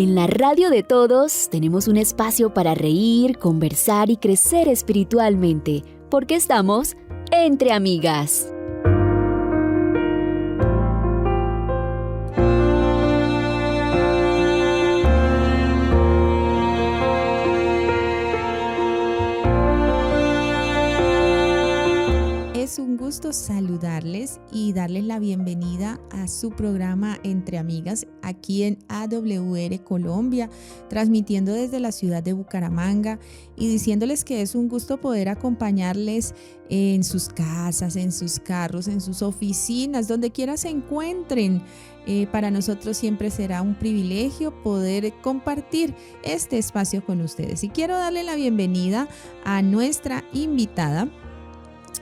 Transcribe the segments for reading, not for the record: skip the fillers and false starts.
En la radio de todos tenemos un espacio para reír, conversar y crecer espiritualmente, porque estamos entre amigas. Es un gusto saludarles y darles la bienvenida a su programa Entre Amigas aquí en AWR Colombia, transmitiendo desde la ciudad de Bucaramanga y diciéndoles que es un gusto poder acompañarles en sus casas, en sus carros, en sus oficinas, donde quiera se encuentren. Para nosotros siempre será un privilegio poder compartir este espacio con ustedes. Y quiero darle la bienvenida a nuestra invitada,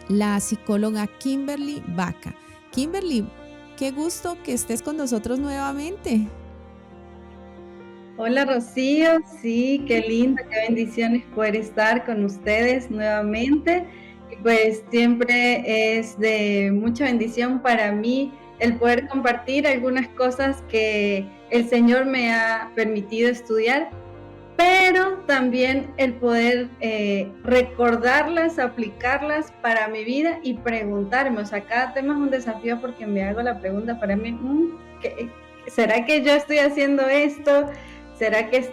la psicóloga Kimberly Vaca. Kimberly, qué gusto que estés con nosotros nuevamente. Hola Rocío, sí, qué lindo, qué bendiciones poder estar con ustedes nuevamente. Y pues siempre es de mucha bendición para mí el poder compartir algunas cosas que el Señor me ha permitido estudiar, pero también el poder recordarlas, aplicarlas para mi vida y preguntarme. O sea, cada tema es un desafío porque me hago la pregunta para mí, ¿será que yo estoy haciendo esto? ¿Será que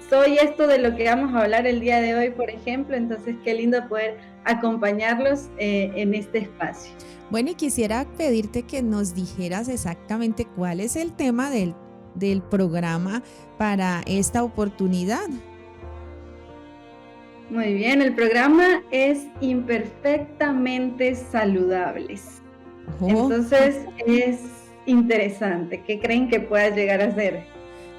soy esto de lo que vamos a hablar el día de hoy, por ejemplo? Entonces, qué lindo poder acompañarlos en este espacio. Bueno, y quisiera pedirte que nos dijeras exactamente cuál es el tema del programa para esta oportunidad. Muy bien, el programa es Imperfectamente Saludables. Entonces es interesante. ¿Qué creen que pueda llegar a ser?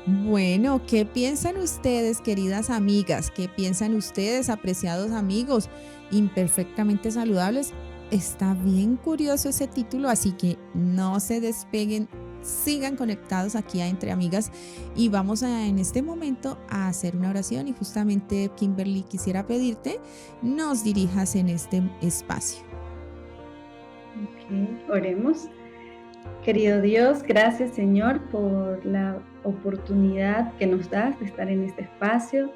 Bueno, ¿qué piensan ustedes, queridas amigas? ¿Qué piensan ustedes, apreciados amigos? Imperfectamente Saludables. Está bien curioso ese título, así que no se despeguen. Sigan conectados aquí a Entre Amigas y vamos en este momento a hacer una oración y justamente Kimberly quisiera pedirte nos dirijas en este espacio. Ok, oremos. Querido Dios, gracias Señor por la oportunidad que nos das de estar en este espacio,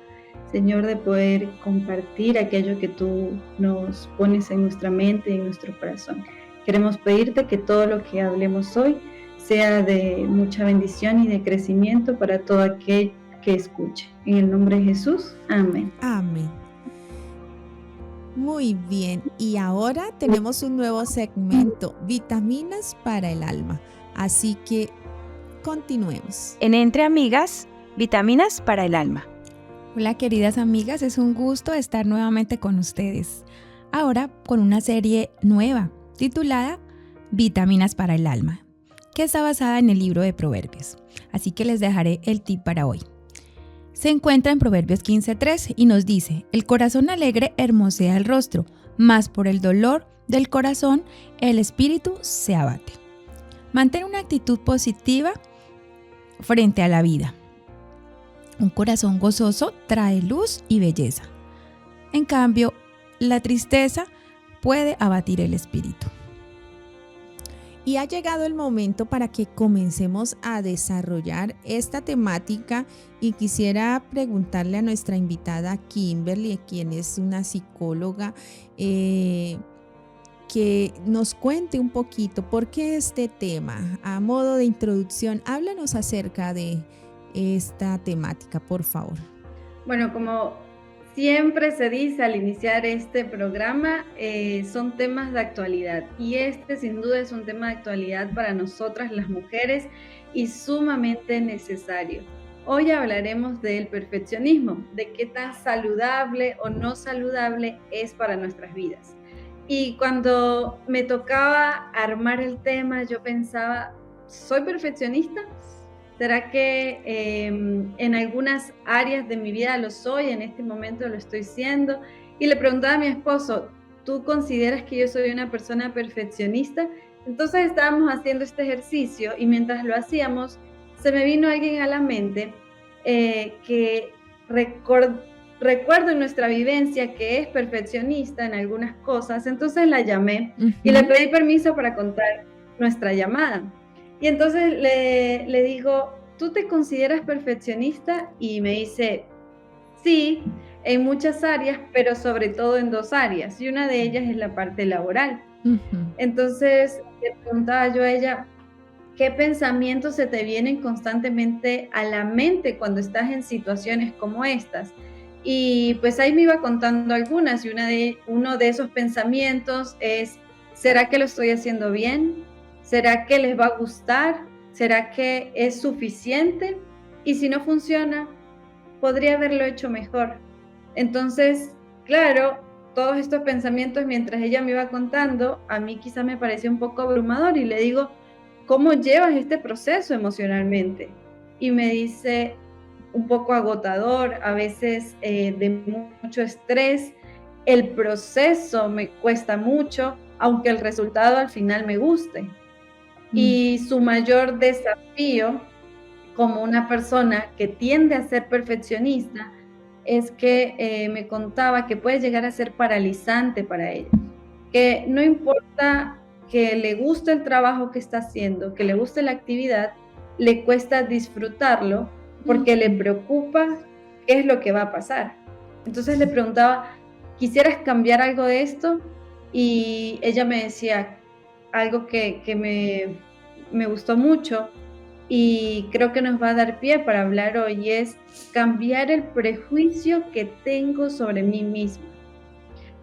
Señor, de poder compartir aquello que tú nos pones en nuestra mente y en nuestro corazón. Queremos pedirte que todo lo que hablemos hoy sea de mucha bendición y de crecimiento para todo aquel que escuche. En el nombre de Jesús, amén. Amén. Muy bien, y ahora tenemos un nuevo segmento, vitaminas para el alma. Así que continuemos. En Entre Amigas, vitaminas para el alma. Hola queridas amigas, es un gusto estar nuevamente con ustedes. Ahora con una serie nueva titulada Vitaminas para el alma, que está basada en el libro de Proverbios. Así que les dejaré el tip para hoy. Se encuentra en Proverbios 15:3 y nos dice: el corazón alegre hermosea el rostro, mas por el dolor del corazón el espíritu se abate. Mantén una actitud positiva frente a la vida. Un corazón gozoso trae luz y belleza. En cambio, la tristeza puede abatir el espíritu. Y ha llegado el momento para que comencemos a desarrollar esta temática y quisiera preguntarle a nuestra invitada Kimberly, quien es una psicóloga, que nos cuente un poquito por qué este tema. A modo de introducción, háblanos acerca de esta temática, por favor. Bueno, como siempre se dice al iniciar este programa, son temas de actualidad y este sin duda es un tema de actualidad para nosotras las mujeres y sumamente necesario. Hoy hablaremos del perfeccionismo, de qué tan saludable o no saludable es para nuestras vidas. Y cuando me tocaba armar el tema, yo pensaba, ¿soy perfeccionista? ¿Será que en algunas áreas de mi vida lo soy, en este momento lo estoy siendo? Y le preguntaba a mi esposo, ¿tú consideras que yo soy una persona perfeccionista? Entonces estábamos haciendo este ejercicio y mientras lo hacíamos, se me vino alguien a la mente que recuerdo en nuestra vivencia que es perfeccionista en algunas cosas, entonces la llamé y le pedí permiso para contar nuestra llamada. Y entonces le digo, ¿tú te consideras perfeccionista? Y me dice, sí, en muchas áreas, pero sobre todo en 2 áreas, y una de ellas es la parte laboral. Ujú. Entonces, le preguntaba yo a ella, ¿qué pensamientos se te vienen constantemente a la mente cuando estás en situaciones como estas? Y pues ahí me iba contando algunas, y uno de esos pensamientos es, ¿será que lo estoy haciendo bien? ¿Será que les va a gustar? ¿Será que es suficiente? Y si no funciona, podría haberlo hecho mejor. Entonces, claro, todos estos pensamientos mientras ella me iba contando, a mí quizá me pareció un poco abrumador y le digo, ¿cómo llevas este proceso emocionalmente? Y me dice, un poco agotador, a veces de mucho estrés, el proceso me cuesta mucho, aunque el resultado al final me guste. Mm. Y su mayor desafío como una persona que tiende a ser perfeccionista es que me contaba que puede llegar a ser paralizante para ella, que no importa que le guste el trabajo que está haciendo, que le guste la actividad, le cuesta disfrutarlo porque le preocupa qué es lo que va a pasar. Entonces le preguntaba, ¿quisieras cambiar algo de esto? Y ella me decía algo que me gustó mucho y creo que nos va a dar pie para hablar hoy, es cambiar el prejuicio que tengo sobre mí misma,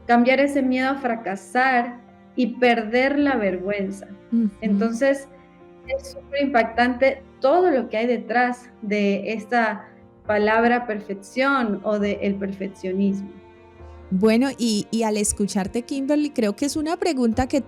cambiar ese miedo a fracasar y perder la vergüenza. Ujú. Entonces, es súper impactante todo lo que hay detrás de esta palabra perfección o del perfeccionismo. Bueno, y al escucharte, Kimberly, creo que es una pregunta que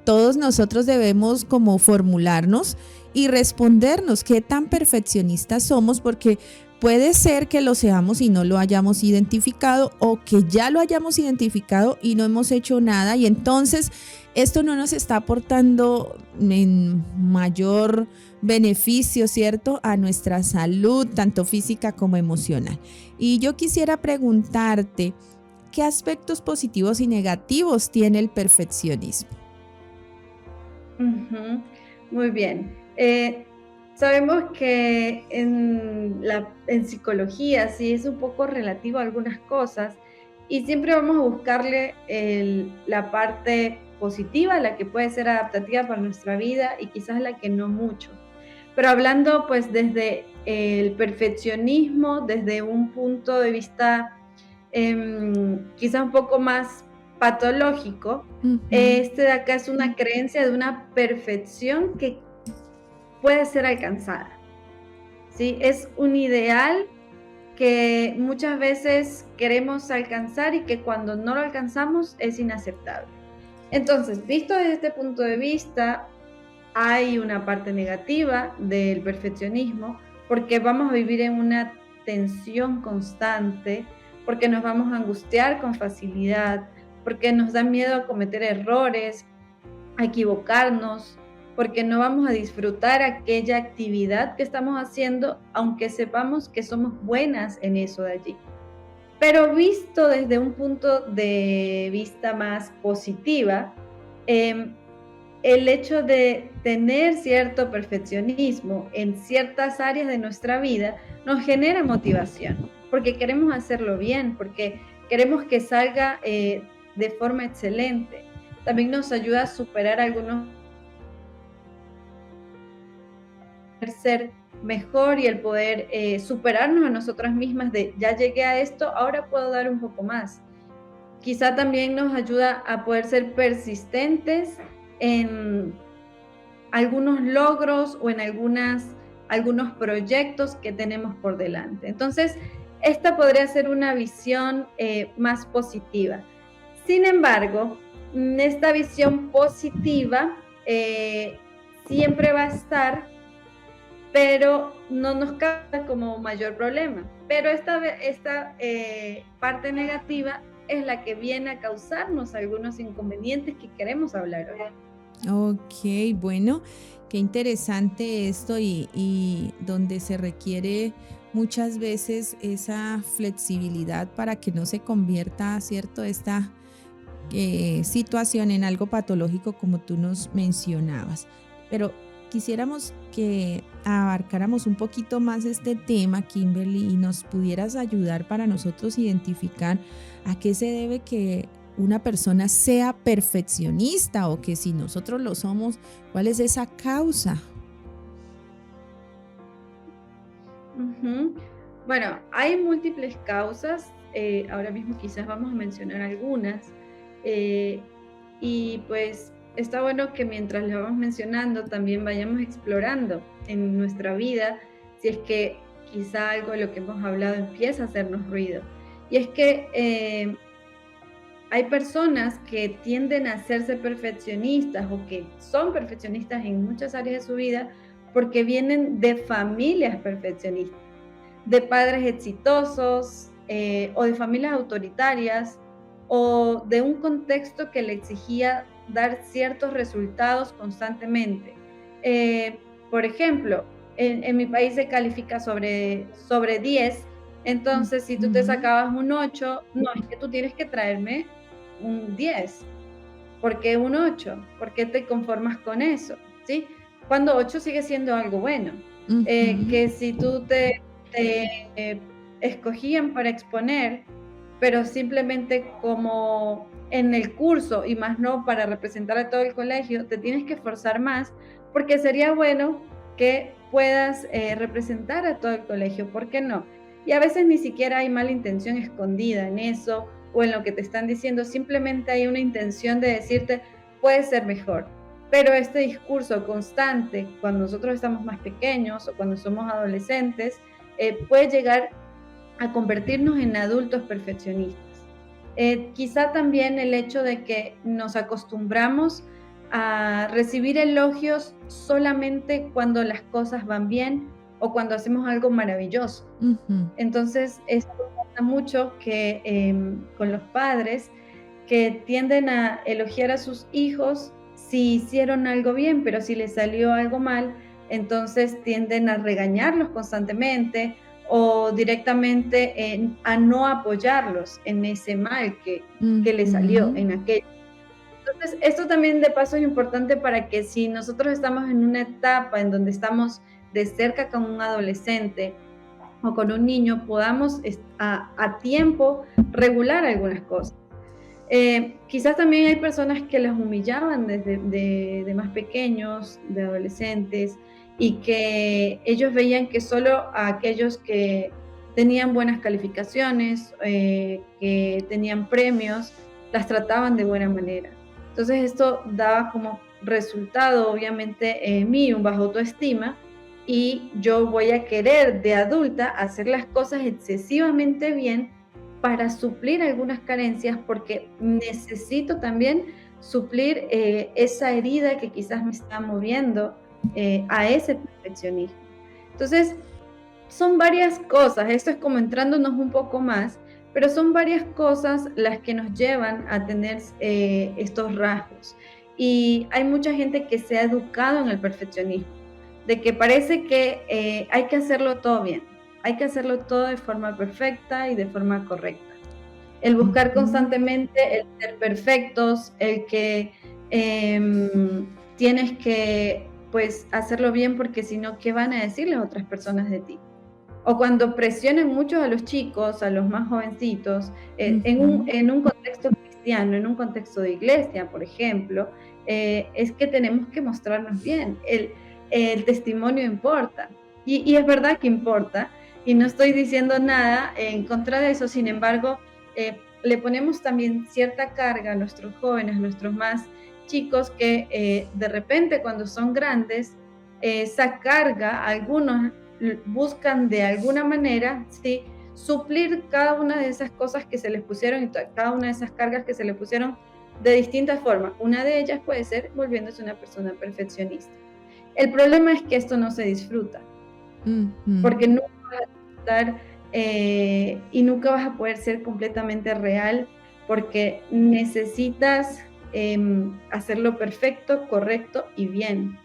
todos nosotros debemos como formularnos y respondernos qué tan perfeccionistas somos, porque puede ser que lo seamos y no lo hayamos identificado, o que ya lo hayamos identificado y no hemos hecho nada, y entonces esto no nos está aportando en mayor beneficio, ¿cierto?, a nuestra salud, tanto física como emocional. Y yo quisiera preguntarte, ¿qué aspectos positivos y negativos tiene el perfeccionismo? Ujú, muy bien. Sabemos que en psicología sí es un poco relativo a algunas cosas y siempre vamos a buscarle la parte positiva, la que puede ser adaptativa para nuestra vida y quizás la que no mucho. Pero hablando pues desde el perfeccionismo, desde un punto de vista quizás un poco más patológico, Ujú. este de acá es una creencia de una perfección que puede ser alcanzada, ¿sí? Es un ideal que muchas veces queremos alcanzar y que cuando no lo alcanzamos es inaceptable. Entonces, visto desde este punto de vista, hay una parte negativa del perfeccionismo porque vamos a vivir en una tensión constante, porque nos vamos a angustiar con facilidad, porque nos da miedo a cometer errores, a equivocarnos, porque no vamos a disfrutar aquella actividad que estamos haciendo, aunque sepamos que somos buenas en eso de allí. Pero visto desde un punto de vista más positiva, eh, el hecho de tener cierto perfeccionismo en ciertas áreas de nuestra vida nos genera motivación, porque queremos hacerlo bien, porque queremos que salga de forma excelente. También nos ayuda a superar algunos ser mejor y el poder superarnos a nosotras mismas de ya llegué a esto, ahora puedo dar un poco más. Quizá también nos ayuda a poder ser persistentes en algunos logros o en algunos proyectos que tenemos por delante. Entonces, esta podría ser una visión más positiva. Sin embargo, esta visión positiva siempre va a estar, pero no nos causa como mayor problema. Pero esta parte negativa es la que viene a causarnos algunos inconvenientes que queremos hablar hoy. Ok, bueno, qué interesante esto y donde se requiere muchas veces esa flexibilidad para que no se convierta, ¿cierto?, esta situación en algo patológico como tú nos mencionabas. Pero quisiéramos que abarcáramos un poquito más este tema, Kimberly, y nos pudieras ayudar para nosotros identificar a qué se debe que una persona sea perfeccionista, o que si nosotros lo somos, ¿cuál es esa causa? Ujú. Bueno, hay múltiples causas, ahora mismo quizás vamos a mencionar algunas, eh, y pues está bueno que mientras las vamos mencionando también vayamos explorando en nuestra vida si es que quizá algo de lo que hemos hablado empieza a hacernos ruido. Y es que hay personas que tienden a hacerse perfeccionistas o que son perfeccionistas en muchas áreas de su vida porque vienen de familias perfeccionistas, de padres exitosos, o de familias autoritarias, o de un contexto que le exigía dar ciertos resultados constantemente. Eh, por ejemplo, en mi país se califica sobre 10, entonces si tú te Ujú. sacabas un 8, no, es que tú tienes que traerme un 10. ¿Por qué un 8? ¿Por qué te conformas con eso? ¿Sí? Cuando 8 sigue siendo algo bueno. Ujú. Que si tú te escogían para exponer, pero simplemente como en el curso y más no para representar a todo el colegio, te tienes que esforzar más porque sería bueno que puedas representar a todo el colegio, ¿por qué no? Y a veces ni siquiera hay mala intención escondida en eso o en lo que te están diciendo, simplemente hay una intención de decirte, puede ser mejor. Pero este discurso constante, cuando nosotros estamos más pequeños o cuando somos adolescentes, puede llegar a convertirnos en adultos perfeccionistas. Quizá también el hecho de que nos acostumbramos a recibir elogios solamente cuando las cosas van bien o cuando hacemos algo maravilloso. Ujú. Entonces, esto pasa mucho que con los padres que tienden a elogiar a sus hijos si hicieron algo bien, pero si les salió algo mal, entonces tienden a regañarlos constantemente o directamente a no apoyarlos en ese mal que les salió Ujú. en aquello. Entonces, esto también de paso es importante para que si nosotros estamos en una etapa en donde estamos de cerca con un adolescente o con un niño, podamos a tiempo regular algunas cosas. Quizás también hay personas que las humillaban desde de más pequeños, de adolescentes, y que ellos veían que solo a aquellos que tenían buenas calificaciones, que tenían premios, las trataban de buena manera. Entonces esto daba como resultado, obviamente, en mí un bajo autoestima, y yo voy a querer de adulta hacer las cosas excesivamente bien para suplir algunas carencias, porque necesito también suplir esa herida que quizás me está moviendo a ese perfeccionismo. Entonces, son varias cosas, esto es como entrándonos un poco más, pero son varias cosas las que nos llevan a tener estos rasgos. Y hay mucha gente que se ha educado en el perfeccionismo, de que parece que hay que hacerlo todo bien, hay que hacerlo todo de forma perfecta y de forma correcta. El buscar Ujú. constantemente el ser perfectos, el que tienes que pues hacerlo bien porque si no, ¿qué van a decir las otras personas de ti? O cuando presionan mucho a los chicos, a los más jovencitos, Ujú. en un contexto cristiano, en un contexto de iglesia, por ejemplo, es que tenemos que mostrarnos bien. El testimonio importa. Y es verdad que importa. Y no estoy diciendo nada en contra de eso. Sin embargo, le ponemos también cierta carga a nuestros jóvenes, a nuestros más chicos, que de repente cuando son grandes, esa carga, algunos buscan de alguna manera, ¿sí?, suplir cada una de esas cosas que se les pusieron y cada una de esas cargas que se les pusieron de distintas formas. Una de ellas puede ser volviéndose una persona perfeccionista. El problema es que esto no se disfruta, Ujú. porque nunca vas a disfrutar y nunca vas a poder ser completamente real, porque necesitas hacerlo perfecto, correcto y bien.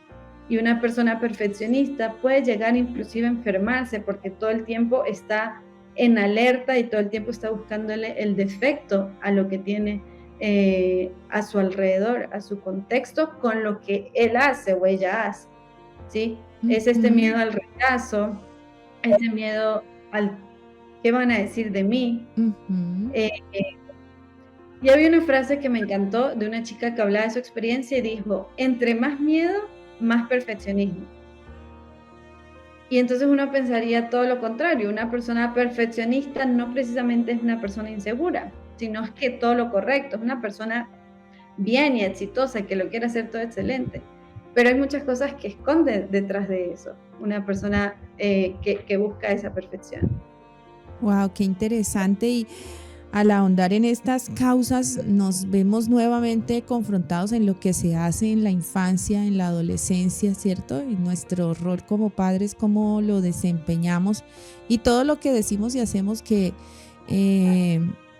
Y una persona perfeccionista puede llegar inclusive a enfermarse porque todo el tiempo está en alerta y todo el tiempo está buscándole el defecto a lo que tiene a su alrededor, a su contexto, con lo que él hace o ella hace. ¿sí? Es este miedo al rechazo, ese miedo al qué van a decir de mí. Eh, y había una frase que me encantó de una chica que hablaba de su experiencia y dijo, entre más miedo, más perfeccionismo. Y entonces uno pensaría todo lo contrario, una persona perfeccionista no precisamente es una persona insegura, sino es que todo lo correcto, es una persona bien y exitosa, que lo quiere hacer todo excelente. Pero hay muchas cosas que esconde detrás de eso, una persona que busca esa perfección. Wow, qué interesante. Y al ahondar en estas causas nos vemos nuevamente confrontados en lo que se hace en la infancia, en la adolescencia, ¿cierto? Y nuestro rol como padres, cómo lo desempeñamos y todo lo que decimos y hacemos que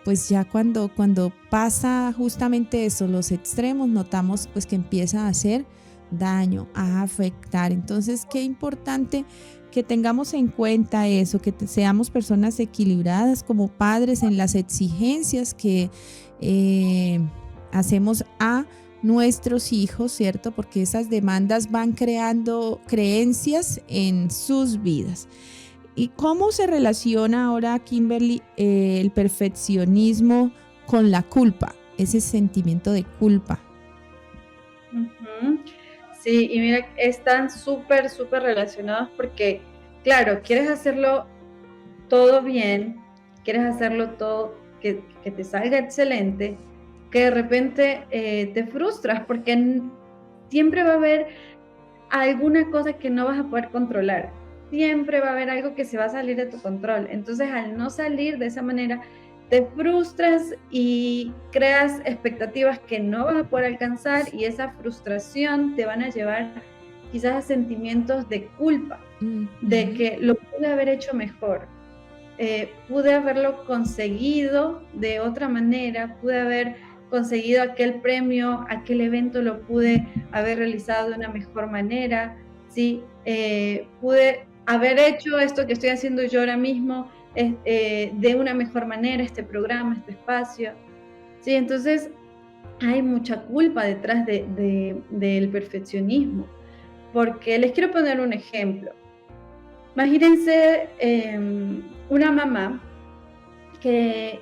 pues ya cuando pasa justamente eso, los extremos, notamos pues que empieza a hacer daño, a afectar. Entonces, qué importante que tengamos en cuenta eso, que seamos personas equilibradas como padres en las exigencias que hacemos a nuestros hijos, ¿cierto? Porque esas demandas van creando creencias en sus vidas. ¿Y cómo se relaciona ahora, Kimberly, el perfeccionismo con la culpa, ese sentimiento de culpa? Uh-huh. Sí, y mira, están súper, súper relacionados porque, claro, quieres hacerlo todo bien, quieres hacerlo todo que te salga excelente, que de repente te frustras porque siempre va a haber alguna cosa que no vas a poder controlar. Siempre va a haber algo que se va a salir de tu control. Entonces, al no salir de esa manera, te frustras y creas expectativas que no vas a poder alcanzar y esa frustración te van a llevar quizás a sentimientos de culpa, de que lo pude haber hecho mejor, pude haberlo conseguido de otra manera, pude haber conseguido aquel premio, aquel evento lo pude haber realizado de una mejor manera, ¿sí? Pude haber hecho esto que estoy haciendo yo ahora mismo de una mejor manera, este programa, este espacio, ¿sí? Entonces hay mucha culpa detrás del perfeccionismo, porque les quiero poner un ejemplo. Imagínense una mamá que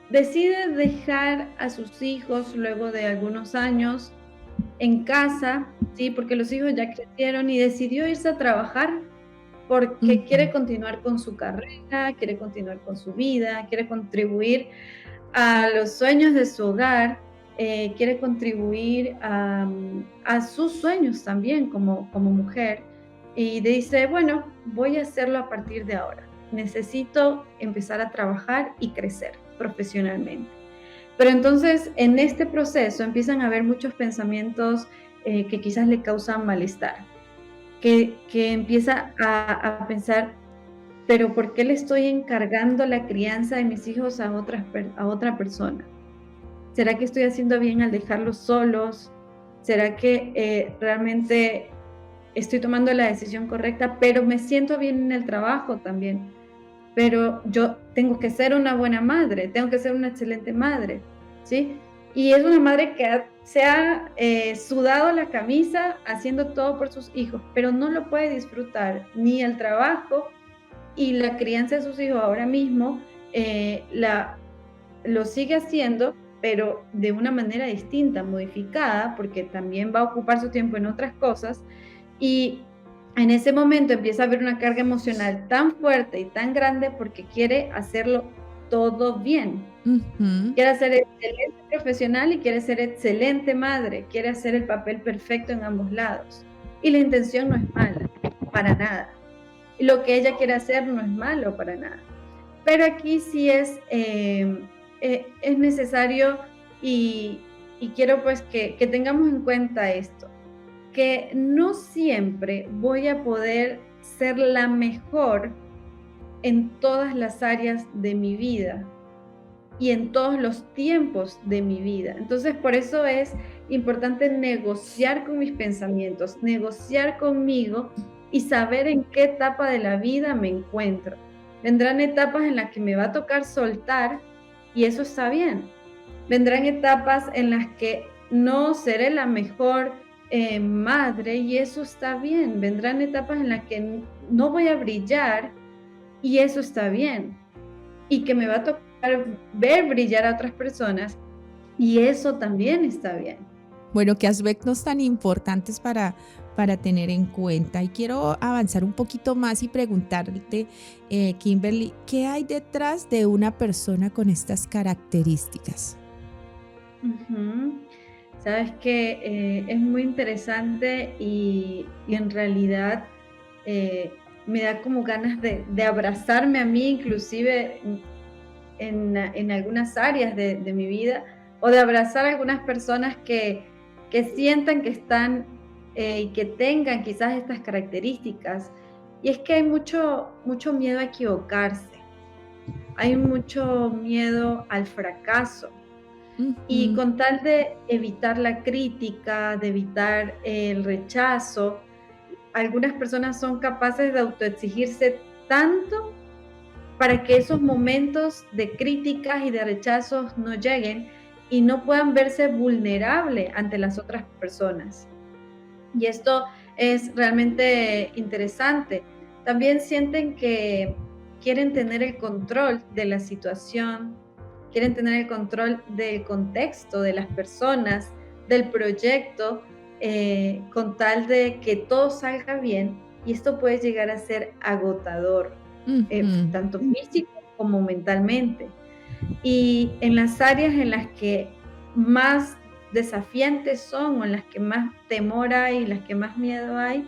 decide dejar a sus hijos luego de algunos años en casa, ¿sí? Porque los hijos ya crecieron y decidió irse a trabajar porque quiere continuar con su carrera, quiere continuar con su vida, quiere contribuir a los sueños de su hogar, quiere contribuir a sus sueños también como mujer. Y dice, bueno, voy a hacerlo a partir de ahora. Necesito empezar a trabajar y crecer profesionalmente. Pero entonces, en este proceso empiezan a haber muchos pensamientos que quizás le causan malestar, que empieza a pensar, pero ¿por qué le estoy encargando la crianza de mis hijos a otra persona? ¿Será que estoy haciendo bien al dejarlos solos? ¿Será que realmente estoy tomando la decisión correcta? Pero me siento bien en el trabajo también. Pero yo tengo que ser una buena madre, tengo que ser una excelente madre, ¿sí? Y es una madre que se ha sudado la camisa haciendo todo por sus hijos, pero no lo puede disfrutar ni el trabajo y la crianza de sus hijos ahora mismo lo sigue haciendo, pero de una manera distinta, modificada, porque también va a ocupar su tiempo en otras cosas y en ese momento empieza a haber una carga emocional tan fuerte y tan grande porque quiere hacerlo todo bien. Quiere ser excelente profesional y quiere ser excelente madre, quiere hacer el papel perfecto en ambos lados. Y la intención no es mala, para nada. Y lo que ella quiere hacer no es malo para nada. Pero aquí sí es necesario y quiero pues que tengamos en cuenta esto, que no siempre voy a poder ser la mejor en todas las áreas de mi vida y en todos los tiempos de mi vida. Entonces, por eso es importante negociar con mis pensamientos, negociar conmigo y saber en qué etapa de la vida me encuentro. Vendrán etapas en las que me va a tocar soltar y eso está bien. Vendrán etapas en las que no seré la mejor madre, y eso está bien. Vendrán etapas en las que no voy a brillar y eso está bien. Y que me va a tocar ver brillar a otras personas y eso también está bien. Bueno, qué aspectos tan importantes para tener en cuenta. Y quiero avanzar un poquito más y preguntarte, Kimberly, ¿qué hay detrás de una persona con estas características? Ujú. Sabes que es muy interesante y en realidad eh, me da como ganas de abrazarme a mí, inclusive en algunas áreas de mi vida, o de abrazar a algunas personas que sientan que están y que tengan quizás estas características. Y es que hay mucho miedo a equivocarse, hay mucho miedo al fracaso. Y Ujú. con tal de evitar la crítica, de evitar el rechazo, algunas personas son capaces de autoexigirse tanto para que esos momentos de críticas y de rechazos no lleguen y no puedan verse vulnerable ante las otras personas. Y esto es realmente interesante. También sienten que quieren tener el control de la situación, quieren tener el control del contexto, de las personas, del proyecto, con tal de que todo salga bien. Y esto puede llegar a ser agotador, Ujú. tanto físico como mentalmente. Y en las áreas en las que más desafiantes son o en las que más temor hay, las que más miedo hay,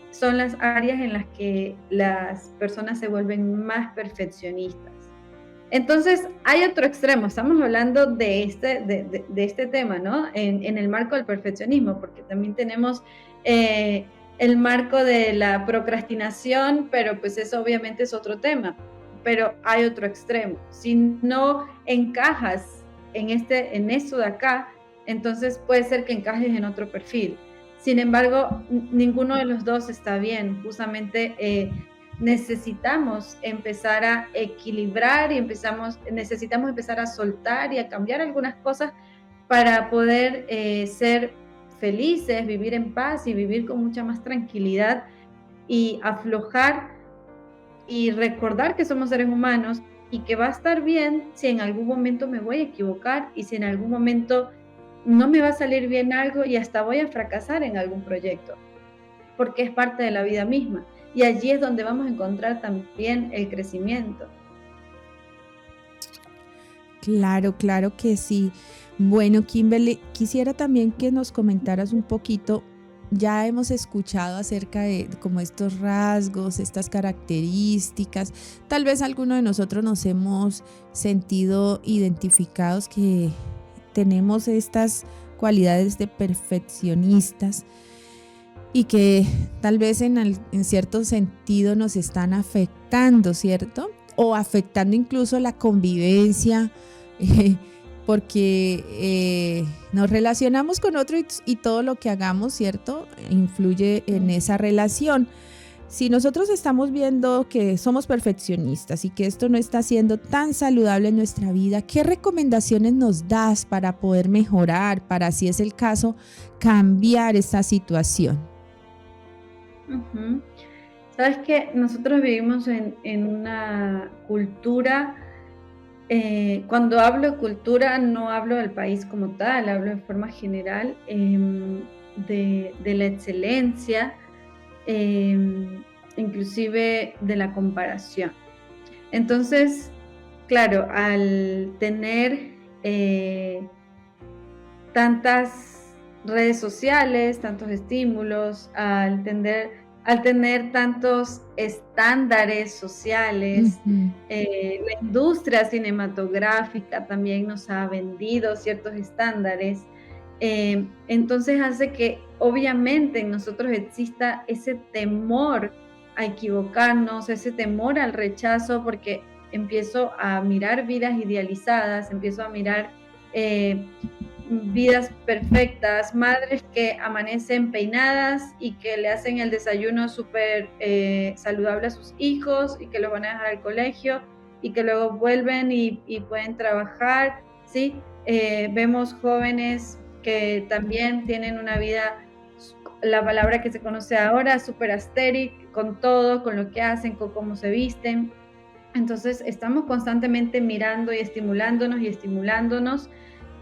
son las áreas en las que las personas se vuelven más perfeccionistas. Entonces, hay otro extremo, estamos hablando de este tema, ¿no? En el marco del perfeccionismo, porque también tenemos el marco de la procrastinación, pero pues eso obviamente es otro tema. Pero hay otro extremo. Si no encajas en eso de acá, entonces puede ser que encajes en otro perfil. Sin embargo, ninguno de los dos está bien. Justamente necesitamos empezar a equilibrar y necesitamos empezar a soltar y a cambiar algunas cosas para poder ser felices, vivir en paz y vivir con mucha más tranquilidad y aflojar y recordar que somos seres humanos y que va a estar bien si en algún momento me voy a equivocar y si en algún momento no me va a salir bien algo y hasta voy a fracasar en algún proyecto, porque es parte de la vida misma. Y allí es donde vamos a encontrar también el crecimiento. Claro, claro que sí. Bueno, Kimberly, quisiera también que nos comentaras un poquito. Ya hemos escuchado acerca de como estos rasgos, estas características. Tal vez alguno de nosotros nos hemos sentido identificados que tenemos estas cualidades de perfeccionistas y que tal vez en cierto sentido nos están afectando, ¿cierto? O afectando incluso la convivencia, eh, porque nos relacionamos con otro y todo lo que hagamos, ¿cierto? Influye en esa relación. Si nosotros estamos viendo que somos perfeccionistas y que esto no está siendo tan saludable en nuestra vida, ¿qué recomendaciones nos das para poder mejorar, para, si es el caso, cambiar esta situación? Ujú. Sabes que nosotros vivimos en una cultura, cuando hablo de cultura no hablo del país como tal, hablo de forma general, de la excelencia, inclusive de la comparación. Entonces, claro, al tener tantas redes sociales, tantos estímulos, al tener tantos estándares sociales, Ujú. la industria cinematográfica también nos ha vendido ciertos estándares, entonces hace que obviamente en nosotros exista ese temor a equivocarnos, ese temor al rechazo, porque empiezo a mirar vidas idealizadas, empiezo a mirar eh, vidas perfectas, madres que amanecen peinadas y que le hacen el desayuno súper saludable a sus hijos y que los van a dejar al colegio y que luego vuelven y pueden trabajar, ¿sí? Vemos jóvenes que también tienen una vida la palabra que se conoce ahora, super aesthetic, con todo, con lo que hacen, con cómo se visten. Entonces estamos constantemente mirando y estimulándonos,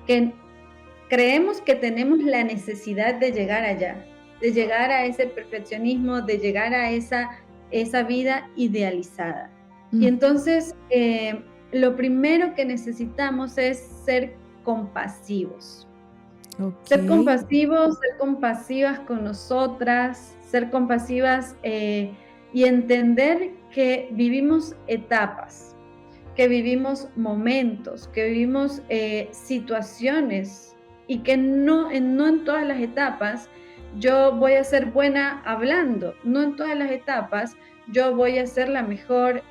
que creemos que tenemos la necesidad de llegar allá, de llegar a ese perfeccionismo, de llegar a esa vida idealizada. Y entonces lo primero que necesitamos es ser compasivos. Ser compasivos, ser compasivas con nosotras, ser compasivas y entender que vivimos etapas, que vivimos momentos, que vivimos situaciones y que no en todas las etapas yo voy a ser buena hablando, no en todas las etapas yo voy a ser la mejor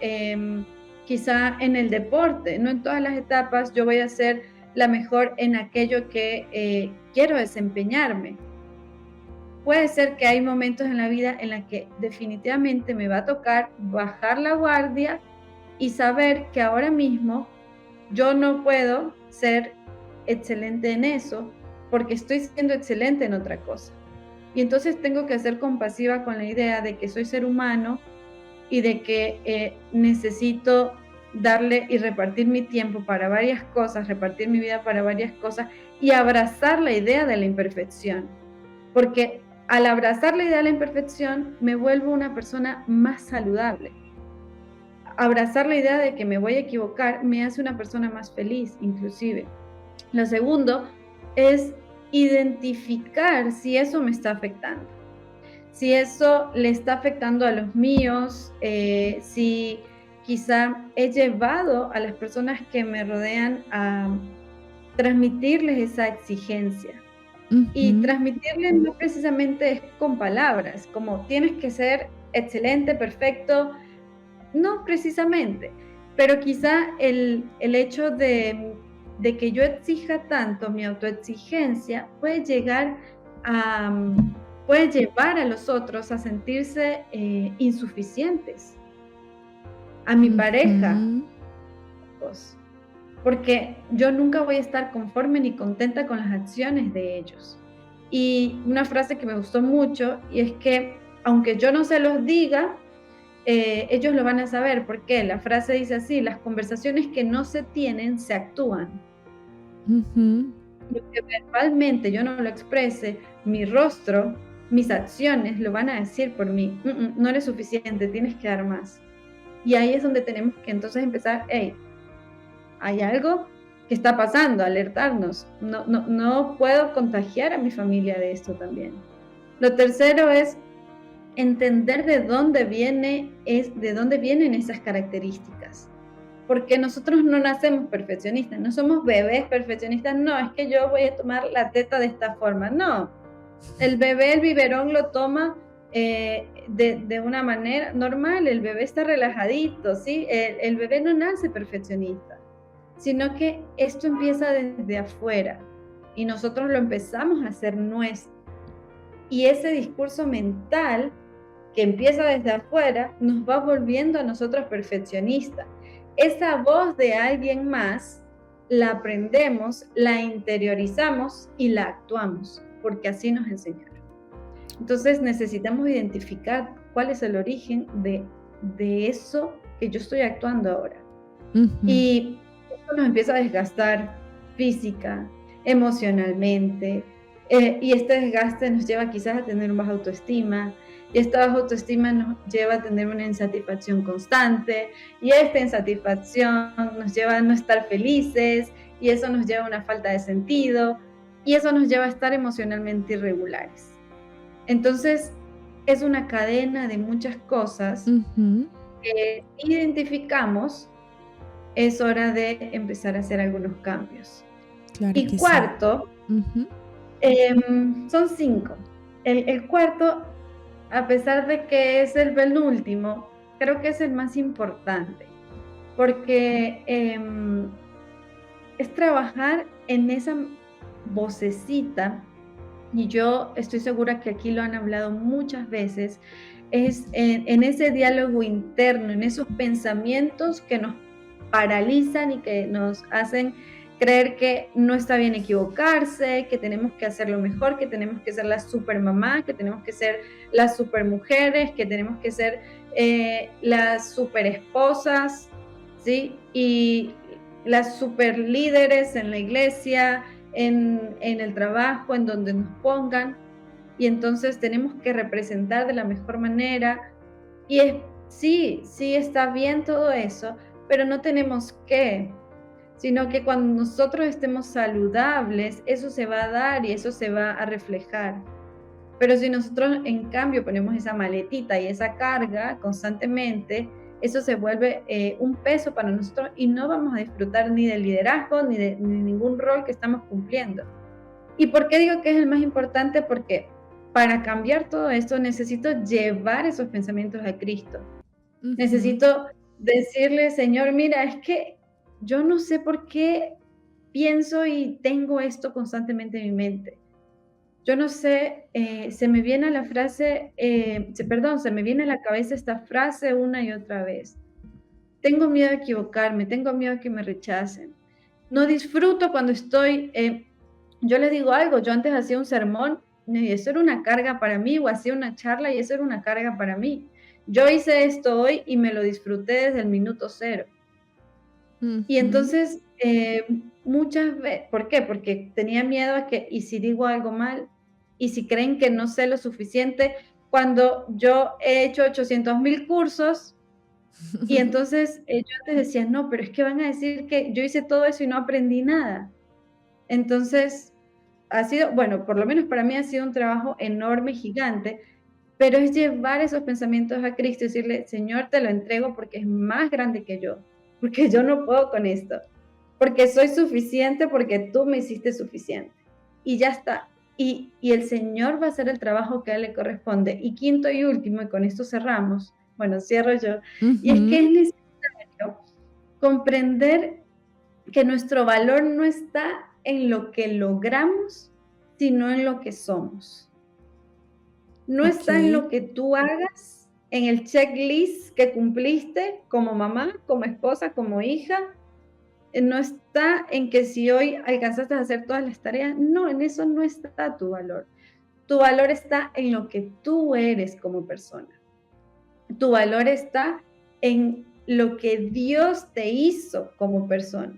quizá en el deporte, no en todas las etapas yo voy a ser la mejor en aquello que quiero desempeñarme. Puede ser que hay momentos en la vida en los que definitivamente me va a tocar bajar la guardia y saber que ahora mismo yo no puedo ser excelente en eso porque estoy siendo excelente en otra cosa. Y entonces tengo que ser compasiva con la idea de que soy ser humano y de que necesito darle y repartir mi tiempo para varias cosas, repartir mi vida para varias cosas y abrazar la idea de la imperfección. Porque al abrazar la idea de la imperfección me vuelvo una persona más saludable. Abrazar la idea de que me voy a equivocar me hace una persona más feliz, inclusive. Lo segundo es identificar si eso me está afectando. Si eso le está afectando a los míos, si quizá he llevado a las personas que me rodean a transmitirles esa exigencia. Y transmitirles no precisamente es con palabras, como tienes que ser excelente, perfecto, no precisamente, pero quizá el hecho de que yo exija tanto, mi autoexigencia, puede llevar a los otros a sentirse insuficientes, a mi pareja, porque yo nunca voy a estar conforme ni contenta con las acciones de ellos. Y una frase que me gustó mucho, y es que aunque yo no se los diga, ellos lo van a saber. ¿Por qué? La frase dice así: las conversaciones que no se tienen se actúan. Lo que verbalmente yo no lo exprese, mi rostro, mis acciones lo van a decir por mí. No eres suficiente, tienes que dar más. Y ahí es donde tenemos que entonces empezar, hey, hay algo que está pasando, alertarnos. No puedo contagiar a mi familia de esto también. Lo tercero es entender de dónde vienen esas características. Porque nosotros no nacemos perfeccionistas, no somos bebés perfeccionistas. No, es que yo voy a tomar la teta de esta forma. No, el bebé, el biberón lo toma de una manera normal. El bebé está relajadito, ¿sí? El bebé no nace perfeccionista, sino que esto empieza desde afuera y nosotros lo empezamos a hacer nuestro. Y ese discurso mental que empieza desde afuera nos va volviendo a nosotros perfeccionistas. Esa voz de alguien más la aprendemos, la interiorizamos y la actuamos, porque así nos enseñaron. Entonces necesitamos identificar cuál es el origen de eso que yo estoy actuando ahora. Y eso nos empieza a desgastar física, emocionalmente, y este desgaste nos lleva quizás a tener una baja autoestima, y esta baja autoestima nos lleva a tener una insatisfacción constante, y esta insatisfacción nos lleva a no estar felices, y eso nos lleva a una falta de sentido, y eso nos lleva a estar emocionalmente irregulares. Entonces, es una cadena de muchas cosas que si identificamos, es hora de empezar a hacer algunos cambios. Claro. Y cuarto, son 5. El cuarto, a pesar de que es el penúltimo, creo que es el más importante, porque es trabajar en esa vocecita, y yo estoy segura que aquí lo han hablado muchas veces, es en ese diálogo interno, en esos pensamientos que nos paralizan y que nos hacen creer que no está bien equivocarse, que tenemos que hacerlo mejor, que tenemos que ser la super mamá, que tenemos que ser las super mujeres, que tenemos que ser las super esposas, ¿sí? Y las super líderes en la iglesia, en el trabajo, en donde nos pongan. Y entonces tenemos que representar de la mejor manera. Y sí está bien todo eso, pero no tenemos que, sino que cuando nosotros estemos saludables, eso se va a dar y eso se va a reflejar. Pero si nosotros en cambio ponemos esa maletita y esa carga constantemente, eso se vuelve un peso para nosotros y no vamos a disfrutar ni del liderazgo ni de ningún rol que estamos cumpliendo. ¿Y por qué digo que es el más importante? Porque para cambiar todo esto necesito llevar esos pensamientos a Cristo. Uh-huh. Necesito decirle, Señor, mira, es que yo no sé por qué pienso y tengo esto constantemente en mi mente. Yo no sé, se me viene a la cabeza esta frase una y otra vez. Tengo miedo de equivocarme, tengo miedo de que me rechacen. No disfruto cuando estoy, yo les digo algo, yo antes hacía un sermón y eso era una carga para mí, o hacía una charla y eso era una carga para mí. Yo hice esto hoy y me lo disfruté desde el minuto 0. Uh-huh. Y entonces, muchas veces, ¿por qué? Porque tenía miedo a que, ¿y si digo algo mal? ¿Y si creen que no sé lo suficiente? Cuando yo he hecho 800,000 cursos, y entonces yo antes decía, no, pero es que van a decir que yo hice todo eso y no aprendí nada. Entonces, ha sido, bueno, por lo menos para mí ha sido un trabajo enorme, gigante, pero es llevar esos pensamientos a Cristo y decirle, Señor, te lo entrego porque es más grande que yo, porque yo no puedo con esto, porque soy suficiente, porque tú me hiciste suficiente. Y ya está. Y el Señor va a hacer el trabajo que a Él le corresponde. Y quinto y último, y con esto cerramos, bueno, cierro yo, uh-huh. Y es que es necesario comprender que nuestro valor no está en lo que logramos, sino en lo que somos. No está en lo que tú hagas, en el checklist que cumpliste como mamá, como esposa, como hija. No está en que si hoy alcanzaste a hacer todas las tareas. No, en eso no está tu valor. Tu valor está en lo que tú eres como persona. Tu valor está en lo que Dios te hizo como persona.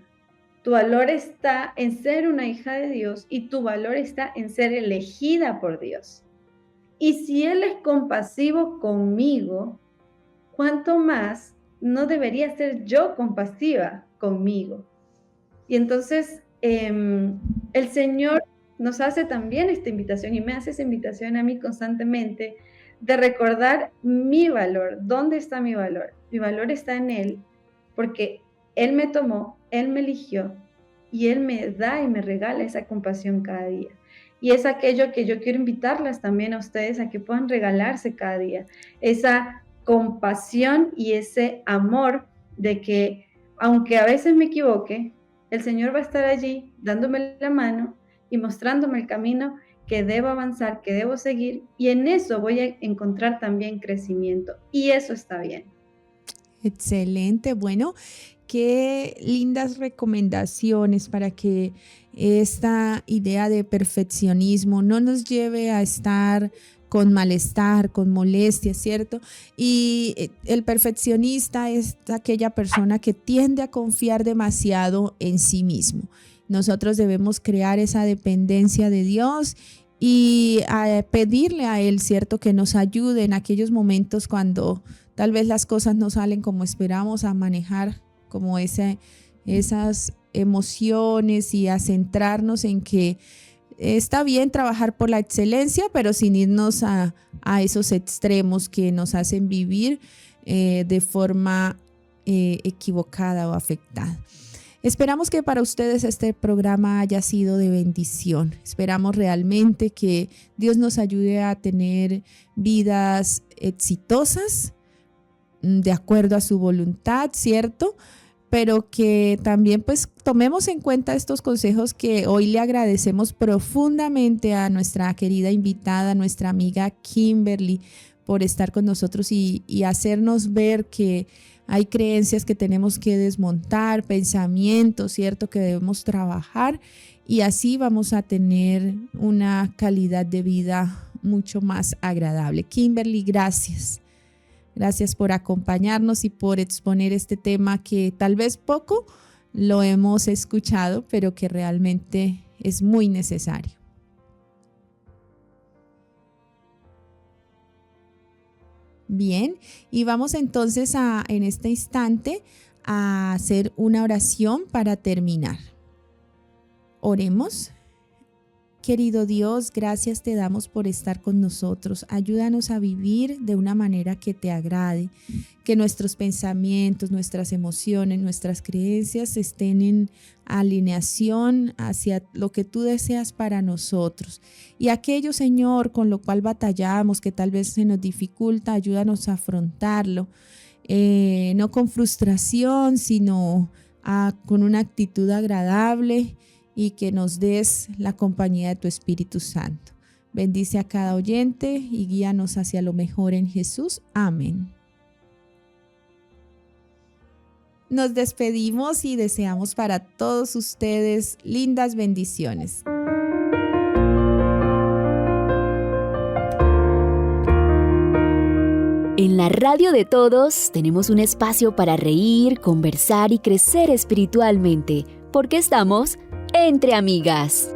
Tu valor está en ser una hija de Dios y tu valor está en ser elegida por Dios. Y si Él es compasivo conmigo, ¿cuánto más no debería ser yo compasiva conmigo? Y entonces el Señor nos hace también esta invitación y me hace esa invitación a mí constantemente de recordar mi valor. ¿Dónde está mi valor? Mi valor está en Él, porque Él me tomó, Él me eligió y Él me da y me regala esa compasión cada día. Y es aquello que yo quiero invitarlas también a ustedes a que puedan regalarse cada día. Esa compasión y ese amor de que, aunque a veces me equivoque, el Señor va a estar allí dándome la mano y mostrándome el camino que debo avanzar, que debo seguir, y en eso voy a encontrar también crecimiento. Y eso está bien. Excelente. Bueno, qué lindas recomendaciones para que esta idea de perfeccionismo no nos lleve a estar con malestar, con molestia, ¿cierto? Y el perfeccionista es aquella persona que tiende a confiar demasiado en sí mismo. Nosotros debemos crear esa dependencia de Dios y pedirle a Él, ¿cierto?, que nos ayude en aquellos momentos cuando tal vez las cosas no salen como esperamos, a manejar como esas emociones y a centrarnos en que está bien trabajar por la excelencia, pero sin irnos a esos extremos que nos hacen vivir de forma equivocada o afectada. Esperamos que para ustedes este programa haya sido de bendición. Esperamos realmente que Dios nos ayude a tener vidas exitosas de acuerdo a su voluntad, ¿cierto? Pero que también pues tomemos en cuenta estos consejos que hoy le agradecemos profundamente a nuestra querida invitada, nuestra amiga Kimberly, por estar con nosotros y hacernos ver que hay creencias que tenemos que desmontar, pensamientos, ¿cierto?, que debemos trabajar, y así vamos a tener una calidad de vida mucho más agradable. Kimberly, gracias. Gracias por acompañarnos y por exponer este tema que tal vez poco lo hemos escuchado, pero que realmente es muy necesario. Bien, y vamos entonces en este instante a hacer una oración para terminar. Oremos. Querido Dios, gracias te damos por estar con nosotros. Ayúdanos a vivir de una manera que te agrade, que nuestros pensamientos, nuestras emociones, nuestras creencias estén en alineación hacia lo que tú deseas para nosotros. Y aquello, Señor, con lo cual batallamos, que tal vez se nos dificulta, ayúdanos a afrontarlo, no con frustración, sino con una actitud agradable, y que nos des la compañía de tu Espíritu Santo. Bendice a cada oyente y guíanos hacia lo mejor en Jesús. Amén. Nos despedimos y deseamos para todos ustedes lindas bendiciones. En la radio de todos tenemos un espacio para reír, conversar y crecer espiritualmente, porque estamos entre amigas.